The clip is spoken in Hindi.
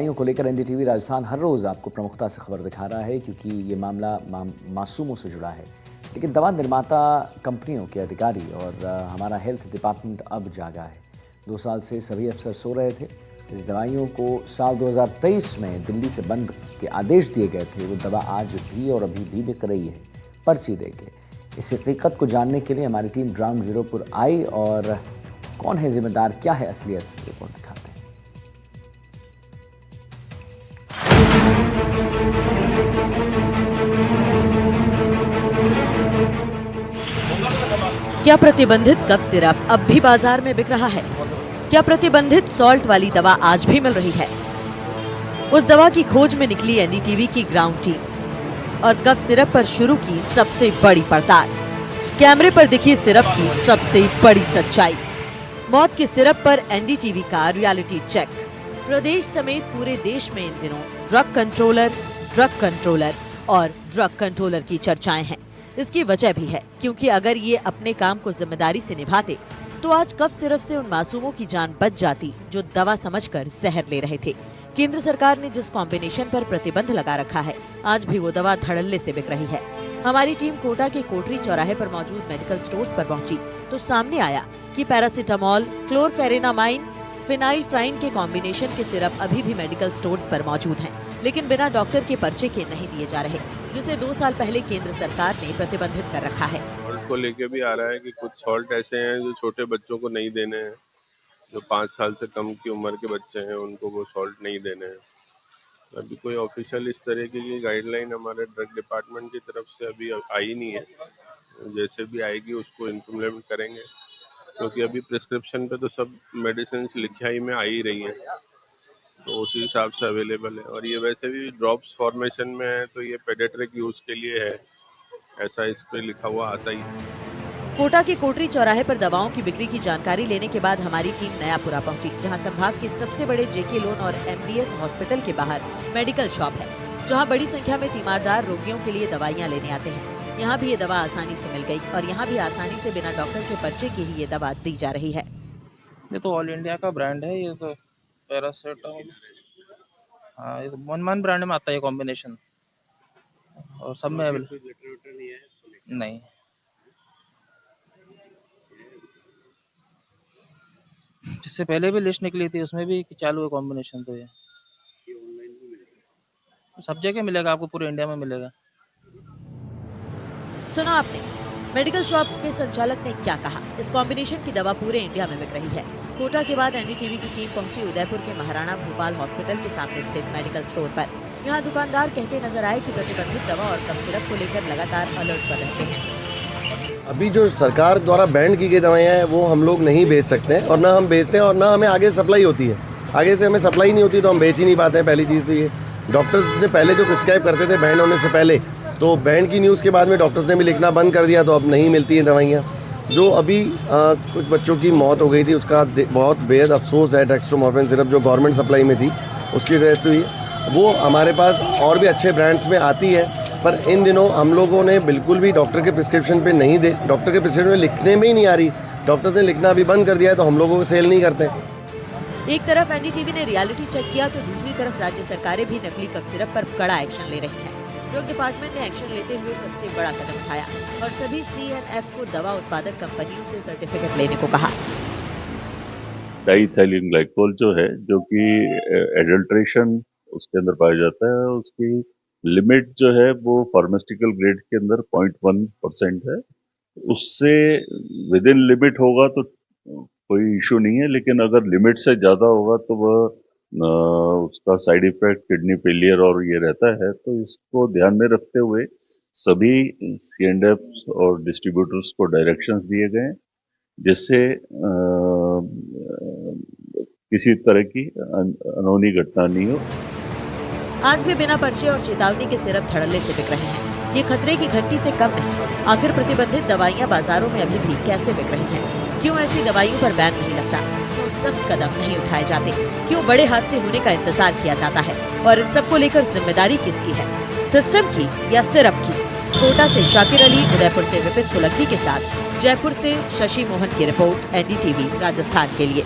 दवाइयों को लेकर एनडीटीवी राजस्थान हर रोज़ आपको प्रमुखता से खबर दिखा रहा है क्योंकि ये मामला मासूमों से जुड़ा है। लेकिन दवा निर्माता कंपनियों के अधिकारी और हमारा हेल्थ डिपार्टमेंट अब जागा है। 2 साल से सभी अफसर सो रहे थे। इस दवाइयों को साल 2023 में दिल्ली से बंद के आदेश दिए गए थे। वो दवा आज भी और अभी भी बिक रही है पर्ची देके। इस हकीकत को जानने के लिए हमारी टीम ग्राउंड जीरो पर आई और कौन है जिम्मेदार, क्या है असलियत, रिपोर्ट दिखाते हैं। क्या प्रतिबंधित कफ सिरप अब भी बाजार में बिक रहा है? क्या प्रतिबंधित सॉल्ट वाली दवा आज भी मिल रही है? उस दवा की खोज में निकली एनडीटीवी की ग्राउंड टीम और कफ सिरप पर शुरू की सबसे बड़ी पड़ताल। कैमरे पर दिखी सिरप की सबसे बड़ी सच्चाई। मौत के सिरप पर एनडीटीवी का रियलिटी चेक। प्रदेश समेत पूरे देश में इन दिनों ड्रग कंट्रोलर और ड्रग कंट्रोलर की चर्चाएं हैं। इसकी वजह भी है क्योंकि अगर ये अपने काम को जिम्मेदारी से निभाते तो आज कफ सिरप से उन मासूमों की जान बच जाती जो दवा समझकर जहर ले रहे थे। केंद्र सरकार ने जिस कॉम्बिनेशन पर प्रतिबंध लगा रखा है, आज भी वो दवा धड़ल्ले से बिक रही है। हमारी टीम कोटा के कोटरी चौराहे पर मौजूद मेडिकल स्टोर्स पर पहुंची तो सामने आया कि पैरासिटामोल, क्लोरफेरेनामाइन, फिनाइलफ्राइन के कॉम्बिनेशन के सिरप अभी भी मेडिकल स्टोर्स पर मौजूद हैं, लेकिन बिना डॉक्टर के पर्चे के नहीं दिए जा रहे, जिसे 2 साल पहले केंद्र सरकार ने प्रतिबंधित कर रखा है। सॉल्ट को लेके भी आ रहा है कि कुछ सॉल्ट ऐसे हैं जो छोटे बच्चों को नहीं देने हैं, जो 5 साल से कम की उम्र के बच्चे हैं उनको वो सॉल्ट नहीं देने हैं। अभी कोई ऑफिशियल इस तरीके की गाइडलाइन हमारे ड्रग डिपार्टमेंट की तरफ से अभी आई नहीं है। जैसे भी आएगी उसको इम्प्लीमेंट करेंगे, क्योंकि अभी प्रिस्क्रिप्शन पे तो सब मेडिसिन लिखाई में आ ही रही हैं, तो उसी हिसाब से अवेलेबल है। और ये वैसे भी ड्रॉप्स फॉर्मेशन में है, तो ये पेडियाट्रिक यूज के लिए है, ऐसा इस पे लिखा हुआ आता ही। कोटा के कोटरी चौराहे पर दवाओं की बिक्री की जानकारी लेने के बाद हमारी टीम नयापुरा पहुंची, जहां संभाग के सबसे बड़े जेके लोन और एमबीएस हॉस्पिटल के बाहर मेडिकल शॉप है, जहां बड़ी संख्या में तीमारदार रोगियों के लिए दवाइयां लेने आते हैं। यहाँ भी ये दवा आसानी से मिल गई और यहाँ भी आसानी से बिना डॉक्टर के पर्चे के ही ये दवा दी जा रही है। ये तो ऑल इंडिया का ब्रांड है, ये तो पैरासिटामोल, हाँ, ये तो मन ब्रांड में आता है कॉम्बिनेशन, और सब में नहीं। इससे पहले भी लिस्ट निकली थी, उसमें भी चालू है कॉम्बिनेशन, तो ये सब जगह मिलेगा आपको, पूरे इंडिया में मिलेगा। सुना आपने, मेडिकल शॉप के संचालक ने क्या कहा। इस कॉम्बिनेशन की दवा पूरे इंडिया में बिक रही है। कोटा के बाद एनडीटीवी की टीम पहुंची उदयपुर के महाराणा भूपाल हॉस्पिटल के सामने स्थित मेडिकल स्टोर पर। यहाँ दुकानदार कहते नजर आए कि प्रतिबंधित दवा और कफ सिरप को लेकर लगातार अलर्ट पर रहते हैं। अभी जो सरकार द्वारा बैन की गई दवाइयाँ हैं वो हम लोग नहीं बेच सकते हैं, और ना हम बेचते हैं और ना हमें आगे सप्लाई होती है। आगे से हमें सप्लाई नहीं होती तो हम बेच ही नहीं पाते हैं। पहली चीज़ तो ये, डॉक्टर्स ने पहले जो प्रिस्क्राइब करते थे बैन होने से पहले, तो बैन की न्यूज़ के बाद में डॉक्टर्स ने भी लिखना बंद कर दिया, तो अब नहीं मिलती हैं दवाइयाँ। जो अभी कुछ बच्चों की मौत हो गई थी, उसका बहुत बेहद अफसोस है। डेक्स्ट्रोमोर्फिन सिरप जो गवर्नमेंट सप्लाई में थी उसकी रेस्ट हुई, वो हमारे पास और भी अच्छे ब्रांड्स में आती है, पर इन दिनों हम लोगों ने बिल्कुल भी डॉक्टर के प्रिस्क्रिप्शन पे नहीं दे, डॉक्टर के प्रिस्क्रिप्शन में लिखने में ही नहीं आ रही। डॉक्टर्स ने लिखना अभी बंद कर दिया है, तो हम लोगों को सेल नहीं करते। एक तरफ एनडीटीवी ने रियलिटी चेक किया तो दूसरी तरफ राज्य सरकारें भी नकली कफ सिरप पर कड़ा एक्शन ले रही हैं। ड्रग डिपार्टमेंट ने एक्शन लेते हुए सबसे बड़ा कदम उठाया और सभी सीएनएफ को दवा उत्पादक कंपनियों से सर्टिफिकेट लेने को कहा। डाइइथाइलिन ग्लाइकोल जो है, जो कि एडल्ट्रेशन उसके अंदर पाया जाता है, उसकी लिमिट जो है वो फार्मास्यूटिकल ग्रेड के अंदर 0.1% है। उससे विद इन लिमिट होगा तो कोई इशू नहीं है, लेकिन अगर लिमिट से ज्यादा होगा तो वह उसका साइड इफेक्ट किडनी फेलियर और ये रहता है। तो इसको ध्यान में रखते हुए सभी C&F और डिस्ट्रीब्यूटर्स को डायरेक्शंस दिए गए, जिससे किसी तरह की अनहोनी घटना नहीं हो। आज भी बिना पर्चे और चेतावनी के सिरप धड़ल्ले से बिक रहे हैं। ये खतरे की घंटी से कम नहीं। आखिर प्रतिबंधित दवाइयाँ बाजारों में अभी भी कैसे बिक रही हैं? क्यों ऐसी दवाइयों पर बैन नहीं लगता? क्यों सख्त कदम नहीं उठाए जाते? क्यों बड़े हादसे होने का इंतजार किया जाता है? और इन सबको लेकर जिम्मेदारी किसकी है, सिस्टम की या सिरप की? कोटा से शाकिर अली, उदयपुर से विपिन सोलंकी के साथ जयपुर से शशि मोहन की रिपोर्ट, एनडीटीवी राजस्थान के लिए।